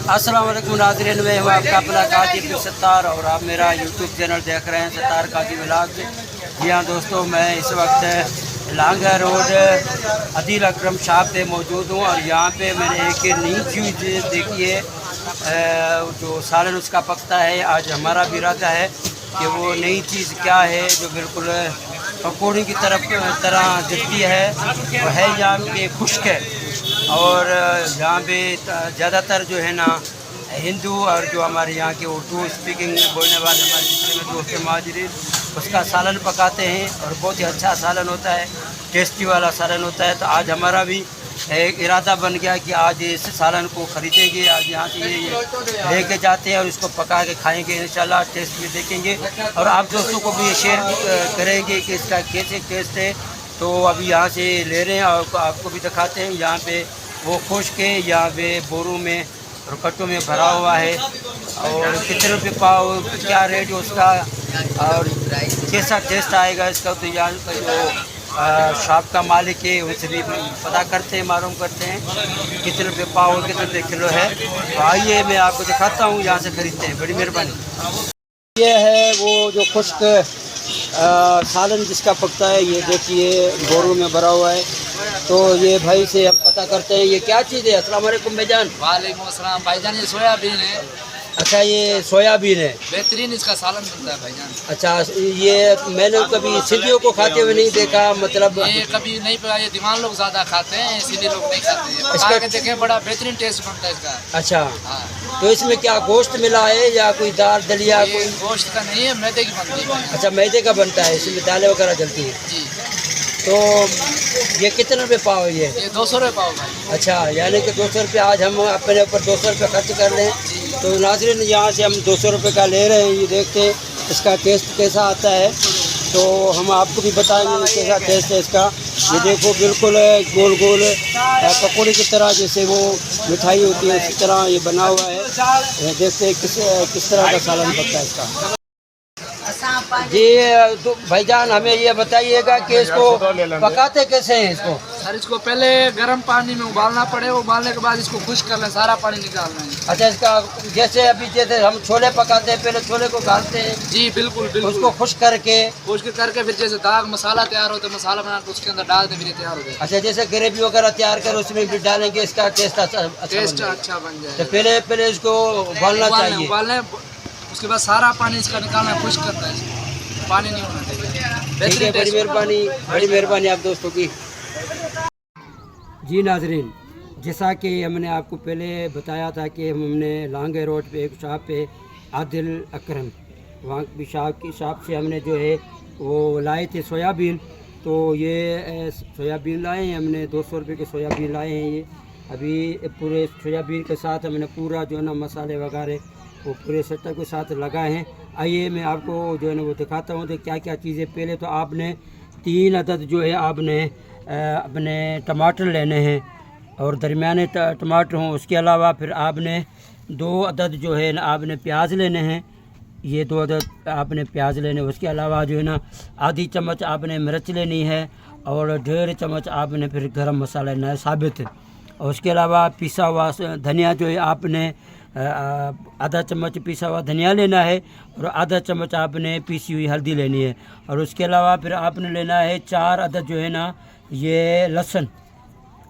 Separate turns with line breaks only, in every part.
अस्सलाम वालेकुम नाज़रीन, मैं हूँ आपका अपना काजी सत्तार और आप मेरा यूट्यूब चैनल देख रहे हैं सत्तार काजी व्लॉग। जी हाँ दोस्तों, मैं इस वक्त लांगा रोड अदील अकरम शॉप पे मौजूद हूँ और यहाँ पे मैंने एक नई चीज़ देखी है, जो सालन उसका पकता है। आज हमारा भी इरादा है कि वो नई चीज़ क्या है जो बिल्कुल पकौड़ी की तरह दिखती है, वो है यहाँ पे खुश्क है। और यहाँ पे ज़्यादातर जो है ना हिंदू और जो हमारे यहाँ के उर्दू स्पीकिंग बोलने वाले हमारे जितने में दोस्त महाजरीन उसका सालन पकाते हैं और बहुत ही अच्छा सालन होता है, टेस्टी वाला सालन होता है। तो आज हमारा भी एक इरादा बन गया कि आज इस सालन को ख़रीदेंगे, आज यहाँ से ये लेके जाते हैं और इसको पका के खाएंगे इंशाल्लाह, टेस्ट भी देखेंगे और आप दोस्तों को भी शेयर करेंगे कि इसका कैसे टेस्ट है। तो अभी यहाँ से ले रहे हैं और आपको भी दिखाते हैं। यहाँ पे वो खुश्क है, यहाँ पे बोरों में और कट्टों में भरा हुआ है और कितने रुपये पाव, क्या रेट है उसका और कैसा टेस्ट आएगा इसका। तो यहाँ का जो शॉप का मालिक है उनसे भी पता करते हैं, मालूम करते हैं कितने रुपये पाव और कितने रुपये किलो है। तो आइए मैं आपको दिखाता हूँ, यहाँ से ख़रीदते हैं। बड़ी मेहरबानी। ये है वो जो खुश्क सालन जिसका पकता है, ये देखिए बोरों में भरा हुआ है। तो ये भाई से हम पता करते हैं ये क्या चीज़ है। अस्सलाम वालेकुम भाईजान।
वालेकुम अस्सलाम भाईजान, ये सोयाबीन है।
अच्छा, ये सोयाबीन है,
बेहतरीन इसका सालन बनता है भाईजान।
अच्छा, ये मैंने कभी सिंधियों को खाते हुए नहीं देखा, मतलब
ये कभी नहीं पका, ये दीवान लोग ज़्यादा खाते हैं, इसीलिए लोग नहीं खाते हैं। पका के देखें, बड़ा बेहतरीन टेस्ट बनता है इसका।
अच्छा
हाँ।
तो इसमें क्या गोश्त मिला है या कोई दाल दलिया?
ये
कोई
गोश्त का नहीं है, मैदे की बनती है।
अच्छा, मैदे का बनता है, इसमें दालें वगैरह चलती है
जी।
तो ये कितने रुपये पाव है ये?
200 रुपये पाव भाई।
अच्छा, यानी कि 200 रुपये आज हम अपने ऊपर 200 रुपये खर्च कर लें। तो नाज़रीन, यहाँ से हम 200 रुपये का ले रहे हैं, ये देखते हैं इसका टेस्ट कैसा आता है। तो हम आपको भी बताएंगे कैसा टेस्ट है इसका। ये देखो बिल्कुल गोल गोल पकौड़े की तरह, जैसे वो मिठाई होती है उसी तरह ये बना हुआ है। देखते हैं किस तरह का सालन बनता है इसका। जी तो भाईजान, हमें ये बताइएगा कि इसको पकाते कैसे हैं इसको?
सर, इसको पहले गर्म पानी में उबालना पड़े, उबालने के बाद इसको खुश्क कर लें, सारा पानी निकालना है।
अच्छा, इसका जैसे हम छोले पकाते हैं, पहले छोले को गालते हैं।
जी बिल्कुल बिल्कुल।
उसको खुश्क करके
फिर जैसे दाग मसाला तैयार होता है, मसाला बना के उसके अंदर डाल दें, फिर तैयार हो जाए।
अच्छा, जैसे ग्रेवी वगैरह तैयार कर उसमें भी डालेंगे, इसका टेस्ट अच्छा
बन जाए।
तो पहले इसको उबालना चाहिए।
उबालने उसके बाद सारा पानी इसका निकालना है, खुश्क करना है, पानी नहीं होना चाहिए।
ठीक है, बड़ी मेहरबानी आप दोस्तों की। जी नाजरीन, जैसा कि हमने आपको पहले बताया था कि हमने लांगे रोड पे एक शॉप पे आदिल अकरम, वहाँ की शॉप से हमने जो है वो लाए थे सोयाबीन। तो ये सोयाबीन लाए हैं हमने, 200 रुपये के सोयाबीन लाए हैं। ये अभी पूरे सोयाबीन के साथ हमने पूरा जो है ना मसाले वगैरह वो पूरे सट्टा के साथ लगाए हैं। आइए मैं आपको जो है ना वो दिखाता हूँ तो क्या क्या चीज़ें। पहले तो आपने 3 अदद जो है आपने अपने टमाटर लेने हैं और दरमियाने टमाटर हों। उसके अलावा फिर आपने 2 अदद जो है ना आपने प्याज लेने हैं, ये 2 अदद आपने प्याज लेने। उसके अलावा जो है ना आधी चम्मच आपने मिर्च लेनी है और 1.5 चम्मच आपने फिर गरम मसाला लेना है साबित। और उसके अलावा पिसा हुआ धनिया जो है आपने आधा चम्मच पिसा हुआ धनिया लेना है और आधा चम्मच आपने पीसी हुई हल्दी लेनी है। और उसके अलावा फिर आपने लेना है 4 अदद जो है ना ये लहसुन।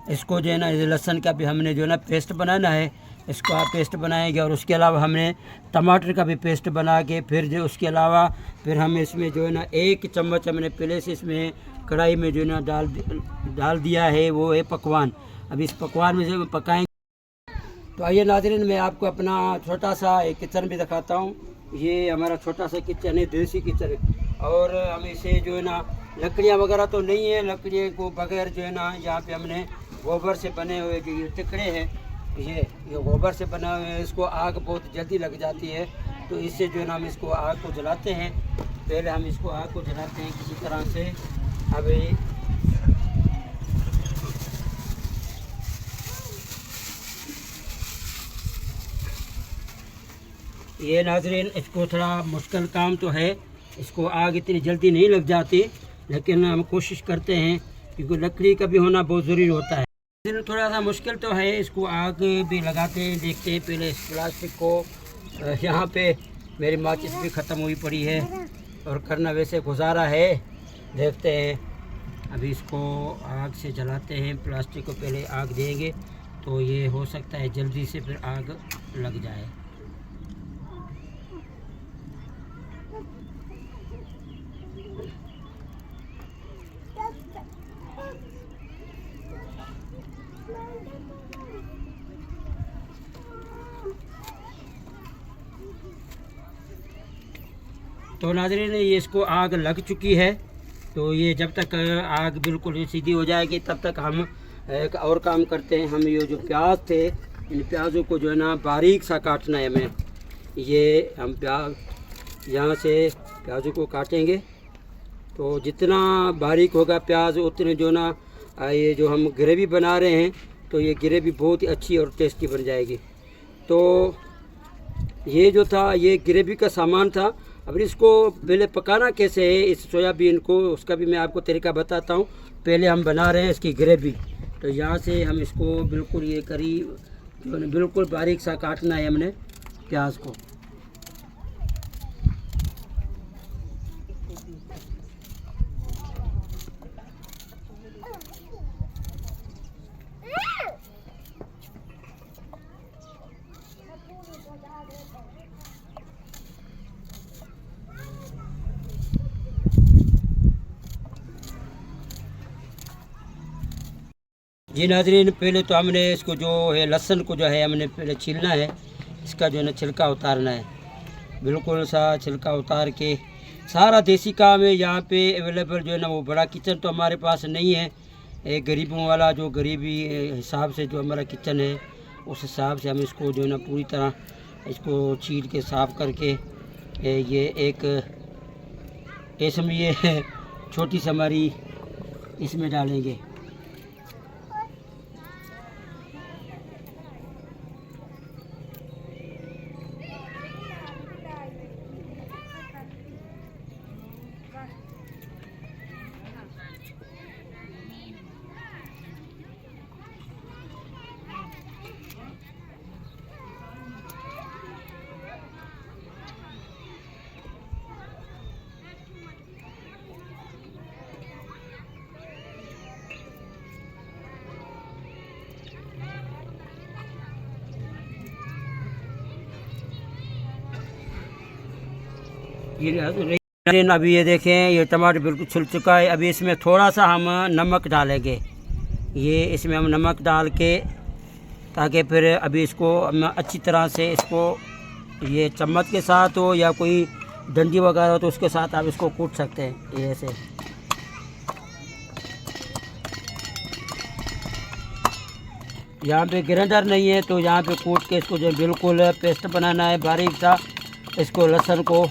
इसको जो है ना, ये लहसुन का भी हमने जो है ना पेस्ट बनाना है, इसको आप पेस्ट बनाएंगे। और उसके अलावा हमने टमाटर का भी पेस्ट बना के फिर जो उसके अलावा फिर हम इसमें जो है ना 1 चम्मच हमने पहले से इसमें कढ़ाई में जो है ना डाल दिया है, वो है पकवान। अब इस पकवान में से पकाएंगे। तो आइए नाज़रीन, मैं आपको अपना छोटा सा एक किचन भी दिखाता हूँ। ये हमारा छोटा सा किचन है, देसी किचन है। और हम इसे जो है ना लकड़ियाँ वगैरह तो नहीं है, लकड़ियों को बगैर जो है ना यहाँ पे हमने गोबर से बने हुए जो ये टिकड़े हैं, ये गोबर से बना हुए हैं। इसको आग बहुत जल्दी लग जाती है, तो इससे जो है ना हम इसको आग को जलाते हैं। पहले हम इसको आग को जलाते हैं किसी तरह से। अभी ये नाज़रीन, इसको थोड़ा मुश्किल काम तो है, इसको आग इतनी जल्दी नहीं लग जाती, लेकिन हम कोशिश करते हैं क्योंकि लकड़ी का भी होना बहुत ज़रूरी होता है। थोड़ा सा मुश्किल तो है, इसको आग भी लगाते हैं, देखते हैं पहले इस प्लास्टिक को। यहाँ पे मेरी माचिस भी ख़त्म हुई पड़ी है और करना वैसे गुजारा है। देखते हैं अभी इसको आग से जलाते हैं। प्लास्टिक को पहले आग देंगे तो ये हो सकता है जल्दी से फिर आग लग जाए। तो नाज़रीन ये इसको आग लग चुकी है, तो ये जब तक आग बिल्कुल सीधी हो जाएगी तब तक हम एक और काम करते हैं। हम ये जो प्याज थे, इन प्याज़ों को जो है ना बारीक सा काटना है हमें। ये हम प्याज यहाँ से प्याज़ों को काटेंगे, तो जितना बारीक होगा प्याज उतने जो ना ये जो हम ग्रेवी बना रहे हैं तो ये ग्रेवी बहुत ही अच्छी और टेस्टी बन जाएगी। तो ये जो था ये ग्रेवी का सामान था। अब इसको पहले पकाना कैसे है इस सोयाबीन को, उसका भी मैं आपको तरीका बताता हूँ। पहले हम बना रहे हैं इसकी ग्रेवी, तो यहाँ से हम इसको बिल्कुल ये करीब जो है बिल्कुल बारीक सा काटना है हमने प्याज को। जी नाज़रीन, पहले तो हमने इसको जो है लहसुन को जो है हमने पहले छीलना है। इसका जो है ना छिलका उतारना है, बिल्कुल सा छिलका उतार के। सारा देसी काम है यहाँ पे अवेलेबल। जो है ना वो बड़ा किचन तो हमारे पास नहीं है, एक गरीबों वाला जो गरीबी हिसाब से जो हमारा किचन है उस हिसाब से हम इसको जो है ना पूरी तरह इसको छील के साफ़ करके ये एक इसमें ये छोटी सी हमारी इसमें डालेंगे। ये अभी ये देखें ये टमाटर बिल्कुल छिल चुका है। अभी इसमें थोड़ा सा हम नमक डालेंगे। ये इसमें हम नमक डाल के ताकि फिर अभी इसको हम अच्छी तरह से इसको ये चम्मच के साथ हो या कोई डंडी वगैरह हो तो उसके साथ आप इसको कूट सकते हैं। ये ऐसे यहाँ पे ग्राइंडर नहीं है तो यहाँ पे कूट के इसको जो बिल्कुल पेस्ट बनाना है बारीक सा। इसको लहसुन को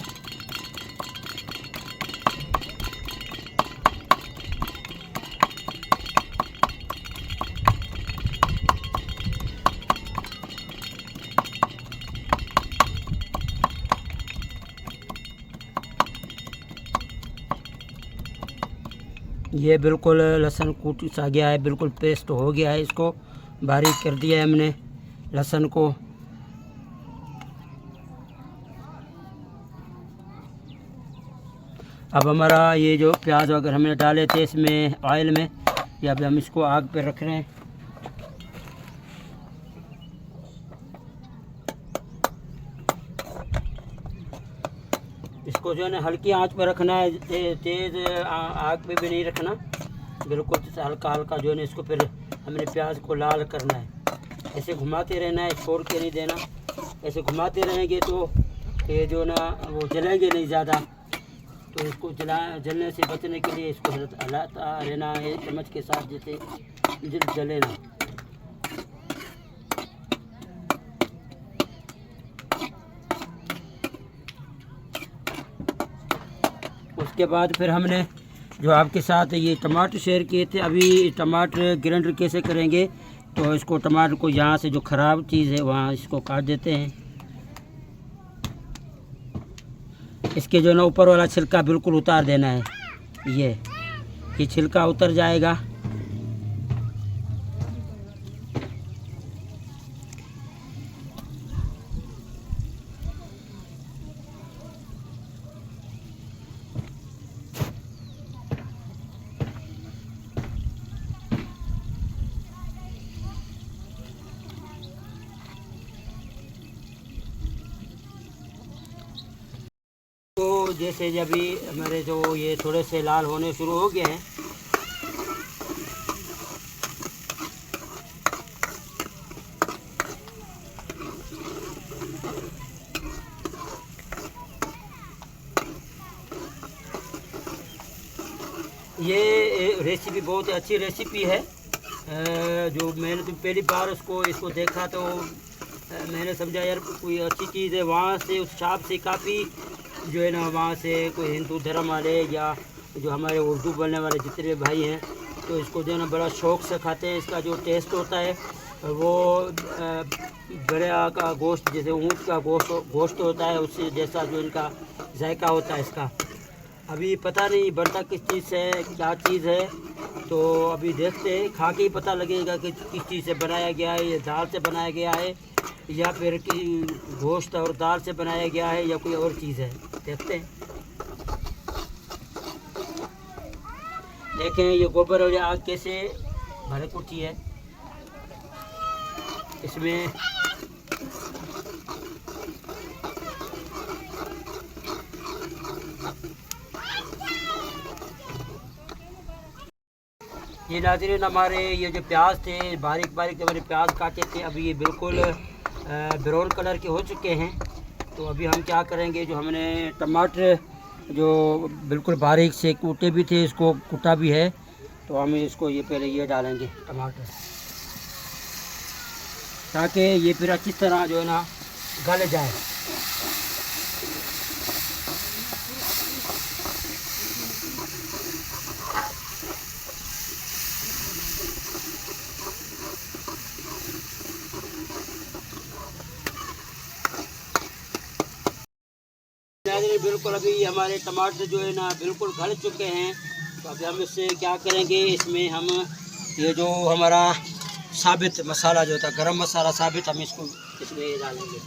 ये बिल्कुल लहसुन कूट सा गया है, बिल्कुल पेस्ट हो गया है। इसको बारीक कर दिया है हमने लहसुन को। अब हमारा ये जो प्याज अगर हमने डाले थे इसमें ऑयल में, या अब हम इसको आग पे रख रहे हैं। इसको जो है ना हल्की आंच पे रखना है, तेज़ आग पे भी नहीं रखना, बिल्कुल हल्का हल्का जो है ना इसको फिर हमने प्याज को लाल करना है। ऐसे घुमाते रहना है, छोड़ के नहीं देना। ऐसे घुमाते रहेंगे तो ये जो ना वो जलेंगे नहीं ज़्यादा। तो इसको जलने से बचने के लिए इसको हलाता रहना है चम्मच के साथ, जैसे जले ना। उसके बाद फिर हमने जो आपके साथ ये टमाटर शेयर किए थे, अभी टमाटर ग्राइंडर कैसे करेंगे, तो इसको टमाटर को यहाँ से जो ख़राब चीज़ है वहाँ इसको काट देते हैं। इसके जो ना ऊपर वाला छिलका बिल्कुल उतार देना है। ये छिलका उतर जाएगा जैसे जब भी हमारे जो ये थोड़े से लाल होने शुरू हो गए हैं, ये रेसिपी बहुत अच्छी रेसिपी है। जो मैंने तो पहली बार इसको देखा तो मैंने समझा यार कोई अच्छी चीज़ है। वहाँ से उस शॉप से काफ़ी जो है ना, वहाँ से कोई हिंदू धर्म वाले या जो हमारे उर्दू बोलने वाले जितने भाई हैं, तो इसको जो है ना बड़ा शौक़ से खाते हैं। इसका जो टेस्ट होता है वो बड़ा का गोश्त, जैसे ऊँट का गोश्त होता है, उससे जैसा जो इनका जायका होता है इसका। अभी पता नहीं बनता किस चीज़ से, क्या चीज़ है, तो अभी देखते हैं, खा के ही पता लगेगा कि किस चीज़ से बनाया गया है। ये दाल से बनाया गया है या फिर कि गोश्त और दाल से बनाया गया है या कोई और चीज़ है, देखते हैं। देखें ये गोबर और आग कैसे भड़क उठी है इसमें। ये नाज़रीन हमारे ये जो प्याज थे, बारीक बारीक हमारे प्याज काटे थे, अभी ये बिल्कुल ब्राउन कलर के हो चुके हैं। तो अभी हम क्या करेंगे, जो हमने टमाटर जो बिल्कुल बारीक से कूटे भी थे, इसको कूटा भी है, तो हम इसको ये पहले ये डालेंगे टमाटर, ताकि ये फिर अच्छी तरह जो है ना गल जाए। बिल्कुल अभी हमारे टमाटर जो है ना बिल्कुल गल चुके हैं। तो अभी हम इससे क्या करेंगे, इसमें हम ये जो हमारा साबित मसाला जो था, गरम मसाला साबित, हम इसको इसमें डालेंगे।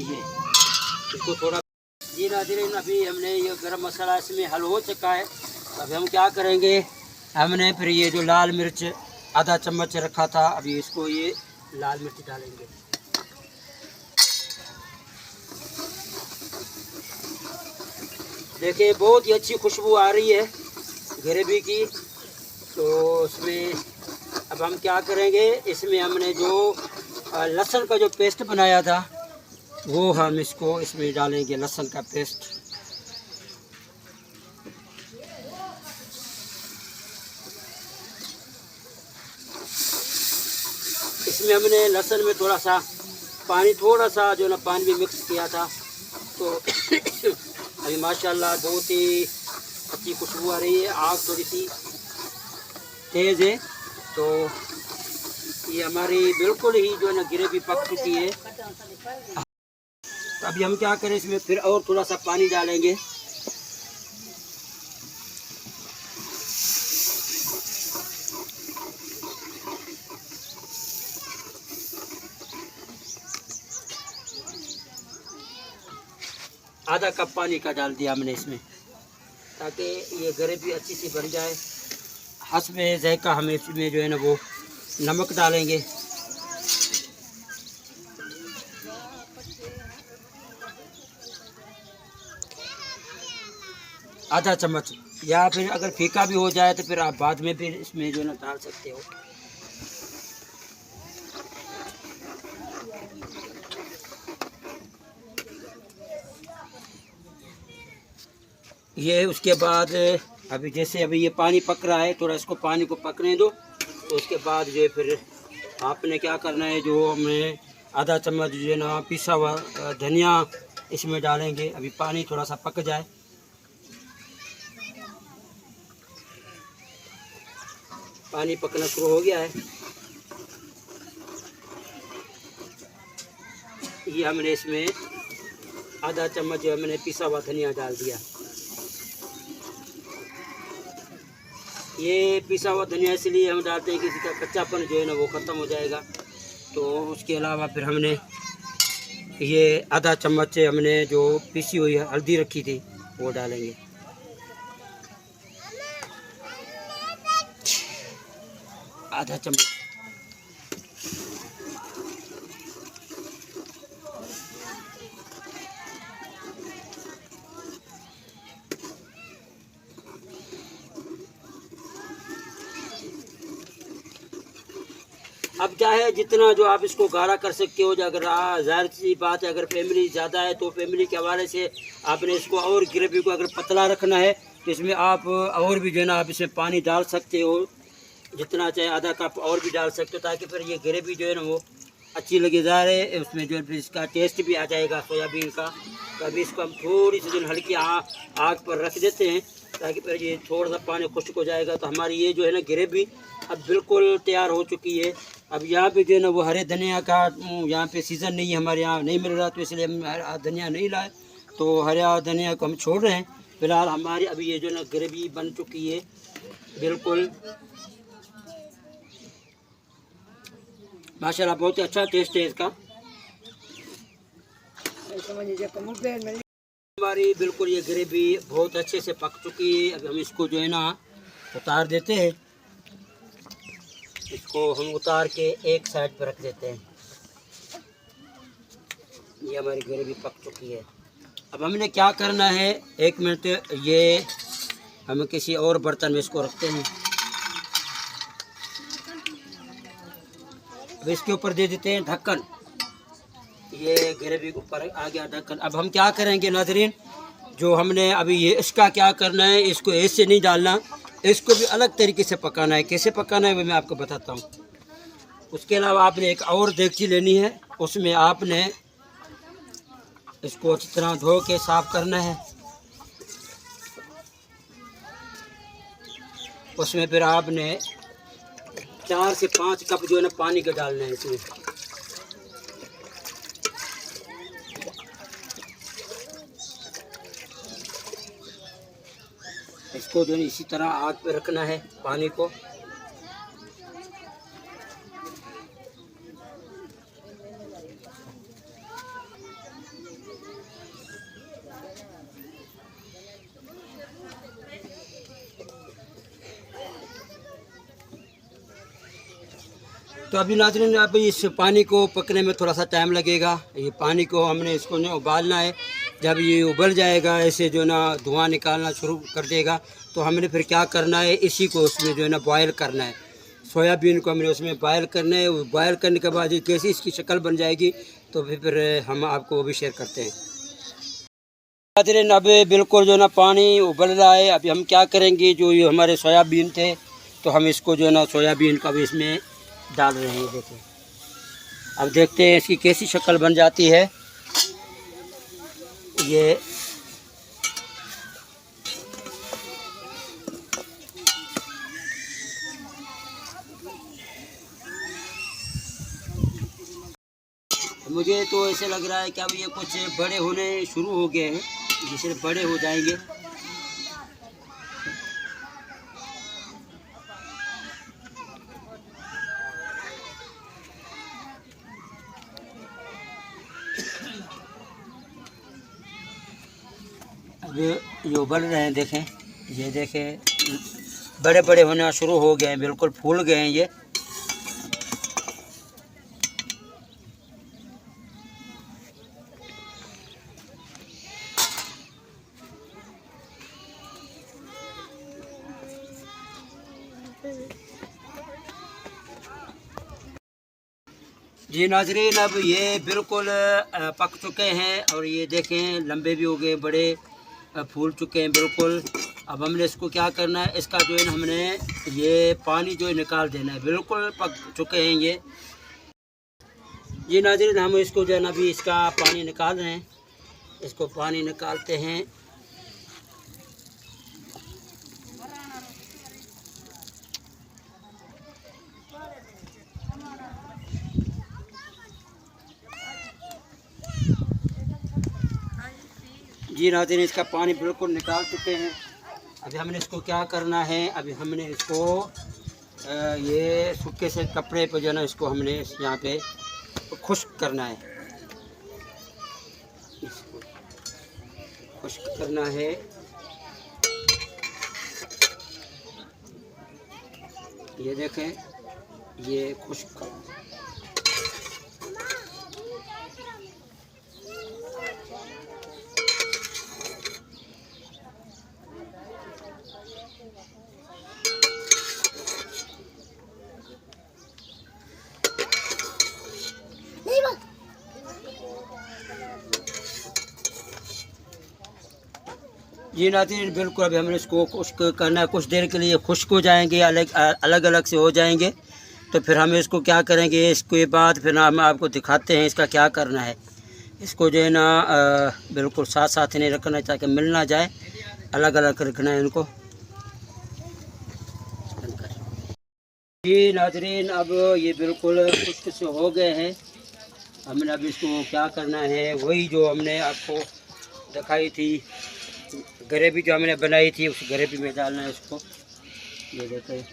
ये इसको थोड़ा ये नाज़रीन अभी हमने ये गरम मसाला इसमें हल हो चुका है। अभी हम क्या करेंगे, हमने फिर ये जो लाल मिर्च आधा चम्मच रखा था, अभी इसको ये लाल मिर्च डालेंगे। देखिए बहुत ही अच्छी खुशबू आ रही है ग्रेवी की। तो उसमें अब हम क्या करेंगे, इसमें हमने जो लहसुन का जो पेस्ट बनाया था वो हम इसको इसमें डालेंगे, लहसुन का पेस्ट। इसमें हमने लहसुन में थोड़ा सा पानी, थोड़ा सा जो ना पानी भी मिक्स किया था। तो अभी माशाल्लाह बहुत ही अच्छी खुशबू आ रही है। आग थोड़ी सी तेज़ है, तो ये हमारी बिल्कुल ही जो है ना ग्रेवी पक चुकी है। तो अभी हम क्या करें, इसमें फिर और थोड़ा सा पानी डालेंगे। आधा कप पानी का डाल दिया हमने इसमें, ताकि ये ग्रेवी अच्छी सी बन जाए। हस्बे ज़ायका हम इसमें जो है ना वो नमक डालेंगे। आधा चम्मच, या फिर अगर फीका भी हो जाए तो फिर आप बाद में फिर इसमें जो है ना डाल सकते हो। ये उसके बाद अभी जैसे अभी ये पानी पक रहा है, थोड़ा इसको पानी को पकने दो। तो उसके बाद जो है फिर आपने क्या करना है, जो हमें आधा चम्मच जो है ना पिसा हुआ धनिया इसमें डालेंगे। अभी पानी थोड़ा सा पक जाए। पानी पकना शुरू हो गया है। ये हमने इसमें आधा चम्मच जो हमने पिसा हुआ धनिया डाल दिया। ये पिसा हुआ धनिया इसलिए हम डालते हैं कि इसका कच्चापन जो है ना वो ख़त्म हो जाएगा। तो उसके अलावा फिर हमने ये आधा चम्मच हमने जो पिसी हुई हल्दी रखी थी वो डालेंगे। आधा चम्मच। अब चाहे जितना जो आप इसको गाढ़ा कर सकते हो, जो अगर ज़ाहिर सी बात है अगर फैमिली ज़्यादा है तो फैमिली के हवाले से आपने इसको और ग्रेवी को अगर पतला रखना है तो इसमें आप और भी जो है ना आप इसमें पानी डाल सकते हो, जितना चाहे आधा कप और भी डाल सकते हो, ताकि फिर ये ग्रेवी जो है ना वो अच्छी लगे। ज़ाहिर है उसमें जो है इसका टेस्ट भी आ जाएगा सोयाबीन का। तो अभी इसको हम थोड़ी सी जो हल्की आग पर रख देते हैं ताकि फिर ये थोड़ा सा पानी खुश्क हो जाएगा। तो हमारी ये जो है ना ग्रेवी अब बिल्कुल तैयार हो चुकी है। अब यहाँ पे जो है ना वो हरे धनिया का यहाँ पे सीज़न नहीं है, हमारे यहाँ नहीं मिल रहा, तो इसलिए हम हरा धनिया नहीं लाए, तो हरा धनिया को हम छोड़ रहे हैं फिलहाल। हमारी अभी ये जो है ना ग्रेवी बन चुकी है बिल्कुल माशाल्लाह, बहुत ही अच्छा टेस्ट है इसका। हमारी बिल्कुल ये ग्रेवी बहुत अच्छे से पक चुकी है। अब हम इसको जो है ना उतार देते हैं, इसको हम उतार के एक साइड पर रख देते हैं। ये हमारी ग्रेवी पक चुकी है। अब हमने क्या करना है, 1 मिनट ये हम किसी और बर्तन में इसको रखते हैं। अब इसके ऊपर दे देते हैं ढक्कन, ये ग्रेवी के ऊपर आ गया ढक्कन। अब हम क्या करेंगे नाज़रीन, जो हमने अभी ये इसका क्या करना है, इसको ऐसे नहीं डालना, इसको भी अलग तरीके से पकाना है। कैसे पकाना है वो मैं आपको बताता हूँ। उसके अलावा आपने एक और देगची लेनी है, उसमें आपने इसको अच्छी तरह धो के साफ़ करना है। उसमें फिर आपने 4 से 5 कप जो है ना पानी का डालना है इसमें। इसको जो है इसी तरह आग पे रखना है पानी को। तो अभी नाज़रीन अब इस पानी को पकने में थोड़ा सा टाइम लगेगा। ये पानी को हमने इसको ना उबालना है। जब ये उबल जाएगा, ऐसे जो ना धुआं निकालना शुरू कर देगा, तो हमने फिर क्या करना है, इसी को उसमें जो है ना बॉयल करना है। सोयाबीन को हमने उसमें बॉयल करना है। बॉयल करने के बाद कैसी इसकी शक्ल बन जाएगी तो फिर हम आपको वो भी शेयर करते हैं। नाज़रीन अब बिल्कुल जो ना पानी उबल रहा है। अभी हम क्या करेंगे, जो ये हमारे सोयाबीन थे तो हम इसको जो है ना सोयाबीन का भी इसमें डाल रहे हैं। देखिए अब देखते हैं इसकी कैसी शक्ल बन जाती है। ये मुझे तो ऐसे लग रहा है कि अब ये कुछ बड़े होने शुरू हो गए हैं, जैसे बड़े हो जाएंगे। अब ये उबल रहे हैं, देखें, ये देखें बड़े बड़े होना शुरू हो गए हैं, बिल्कुल फूल गए हैं ये। जी नाजरीन अब ये बिल्कुल पक चुके हैं और ये देखें लंबे भी हो गए, बड़े फूल चुके हैं बिल्कुल। अब हमने इसको क्या करना है, इसका जो है हमने ये पानी जो है निकाल देना है। बिल्कुल पक चुके हैं ये। जी नाजरीन हम इसको जो है ना अभी इसका पानी निकाल रहे हैं। इसको पानी निकालते हैं। जी नाज़रीन इसका पानी बिल्कुल निकाल चुके हैं। अभी हमने इसको क्या करना है, अभी हमने इसको ये सूखे से कपड़े पे जो है ना इसको हमने यहाँ पे खुश्क करना है। इसको खुश्क करना है। ये देखें ये खुश्क। जी नाज़रीन, बिल्कुल अभी हमने इसको खुश्क करना है, कुछ देर के लिए खुश्क हो जाएंगे, अलग अलग से हो जाएंगे। तो फिर हम इसको क्या करेंगे, इसके बाद फिर हम आपको दिखाते हैं इसका क्या करना है। इसको जो है ना बिल्कुल साथ साथ नहीं रखना है ताकि मिल ना जाए, अलग अलग रखना है इनको। जी नाज़रीन, अब ये बिल्कुल खुश्क से हो गए हैं। हमने अब इसको क्या करना है, वही जो हमने आपको दिखाई थी ग्रेवी जो हमने बनाई थी, उस ग्रेवी में डालना है इसको। ये देखें,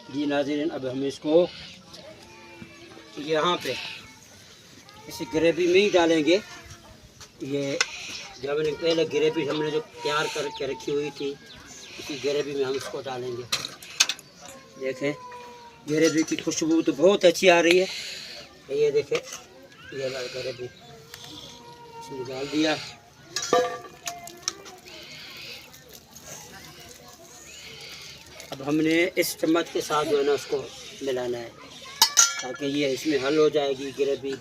जी नाज़रीन, अब हम इसको यहाँ पे इस ग्रेवी में ही डालेंगे। ये जो हमने पहले ग्रेवी हमने जो तैयार करके रखी हुई थी, इसी ग्रेवी में हम इसको डालेंगे। देखें, ग्रेवी की खुशबू तो बहुत अच्छी आ रही है। ये देखें, ये ग्रेवी इसमें डाल दिया। अब हमने इस चम्मच के साथ जो है ना उसको मिलाना है ताकि ये इसमें हल हो जाएगी ग्रेवी।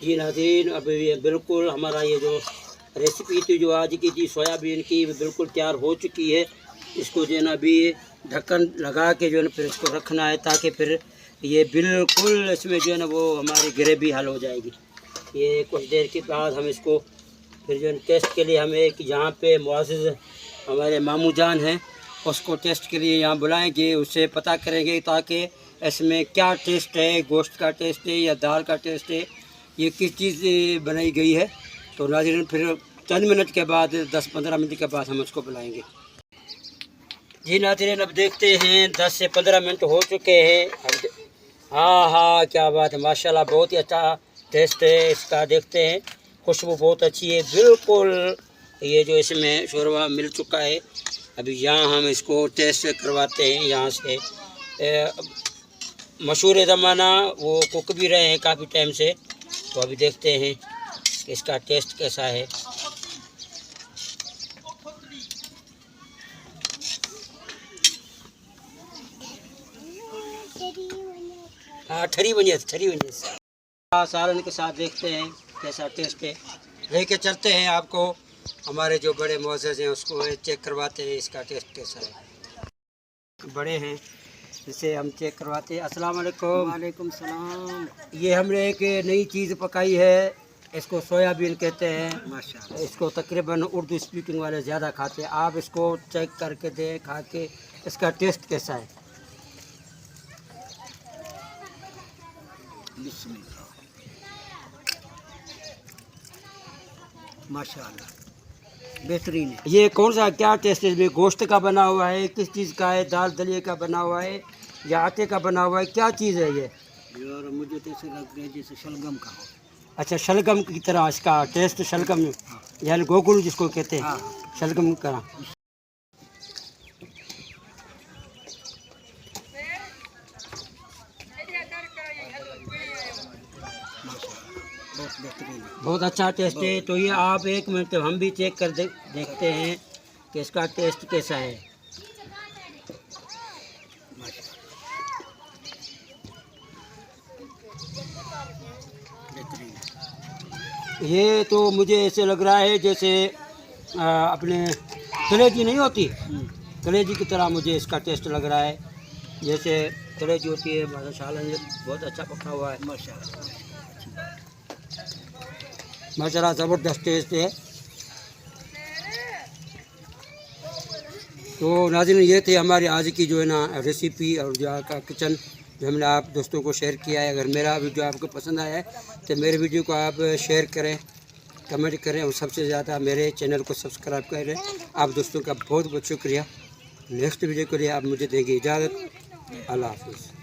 जी नाज़रीन, अब ये बिल्कुल हमारा ये जो रेसिपी थी जो आज की थी सोयाबीन की, बिल्कुल तैयार हो चुकी है। इसको जो है ना अभी ढक्कन लगा के जो है ना फिर इसको रखना है ताकि फिर ये बिल्कुल इसमें जो है ना वो हमारी ग्रेवी हल हो जाएगी। ये कुछ देर के बाद हम इसको फिर जो है टेस्ट के लिए हमें एक यहाँ पे मुआज़िज़ हमारे मामू जान हैं, उसको टेस्ट के लिए यहाँ बुलाएंगे, उससे पता करेंगे ताकि इसमें क्या टेस्ट है, गोश्त का टेस्ट है या दाल का टेस्ट है, ये किस चीज़ बनाई गई है। तो नाज़रीन फिर चंद मिनट के बाद 10-15 मिनट के बाद हम उसको बुलाएंगे। जी नाज़रीन, अब देखते हैं 10 से 15 मिनट हो चुके हैं। अब हाँ हाँ, क्या बात है, माशाल्लाह बहुत ही अच्छा टेस्ट है इसका। देखते हैं, खुशबू बहुत अच्छी है बिल्कुल। ये जो इसमें शोरबा मिल चुका है, अभी यहाँ हम इसको टेस्ट करवाते हैं यहाँ से। मशहूर ज़माना वो कुक भी रहे हैं काफ़ी टाइम से, तो अभी देखते हैं कि इसका टेस्ट कैसा है। हाँ, ठरी बनी सालन के साथ देखते हैं कैसा टेस्ट है। लेके चलते हैं आपको, हमारे जो बड़े मुअज़्ज़िज़ हैं उसको चेक करवाते हैं इसका टेस्ट कैसा है। बड़े हैं जिसे हम चेक करवाते हैं। अस्सलाम वालेकुम।
वालेकुम सलाम।
ये हमने एक नई चीज़ पकाई है, इसको सोयाबीन कहते हैं।
माशाल्लाह।
इसको तकरीबन उर्दू स्पीकिंग वाले ज़्यादा खाते हैं। आप इसको चेक करके दें, खा के इसका टेस्ट कैसा है।
बिस्मिल्लाह, माशाल्लाह बेहतरीन है।
ये कौन सा क्या टेस्ट है, इसमें गोश्त का बना हुआ है, किस चीज़ का है, दाल दलिए का बना हुआ है या आटे का बना हुआ है, क्या चीज़ है ये?
और मुझे तो ऐसे लग रहा है जैसे शलगम का हो।
अच्छा, शलगम की तरह इसका टेस्ट, शलगम यानी गोगुल जिसको कहते हैं,
हाँ।
शलगम की तरह।
बहुत बेहतरीन है।
बहुत अच्छा टेस्ट है। तो ये आप एक मिनट हम भी चेक कर देखते हैं कि इसका टेस्ट कैसा है।
बेहतरीन है।
ये तो मुझे ऐसे लग रहा है जैसे अपने कलेजी नहीं होती, कलेजी की तरह मुझे इसका टेस्ट लग रहा है। जैसे कलेजी होती है, माशाल्लाह बहुत अच्छा पका हुआ है। माशाल्लाह ज़बरदस्त टेस्ट है। तो नाज़रीन, ये थे हमारी आज की जो है ना रेसिपी और जो का किचन जो हमने आप दोस्तों को शेयर किया है। अगर मेरा वीडियो आपको पसंद आया है तो मेरे वीडियो को आप शेयर करें, कमेंट करें और सबसे ज़्यादा मेरे चैनल को सब्सक्राइब करें। आप दोस्तों का बहुत बहुत शुक्रिया। नेक्स्ट वीडियो के लिए आप मुझे देंगे इजाज़त। अल्लाह हाफ़िज़।